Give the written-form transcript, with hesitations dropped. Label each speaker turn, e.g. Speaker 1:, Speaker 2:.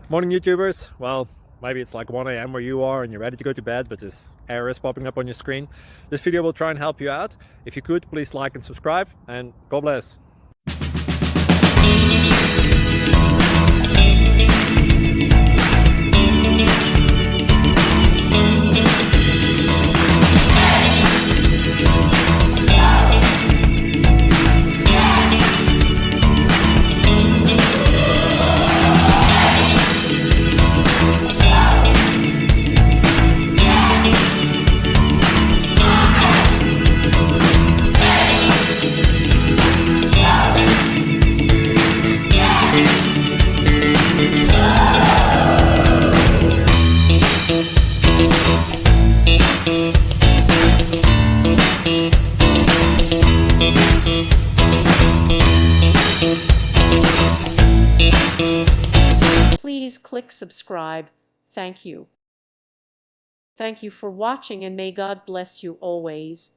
Speaker 1: Morning, YouTubers. Well, maybe it's like 1 a.m. where you are and you're ready to go to bed, but this error is popping up on your screen. This video will try and help you out. If you could, please like and subscribe, and God bless.
Speaker 2: Please click subscribe. Thank you. Thank you for watching, and may God bless you always.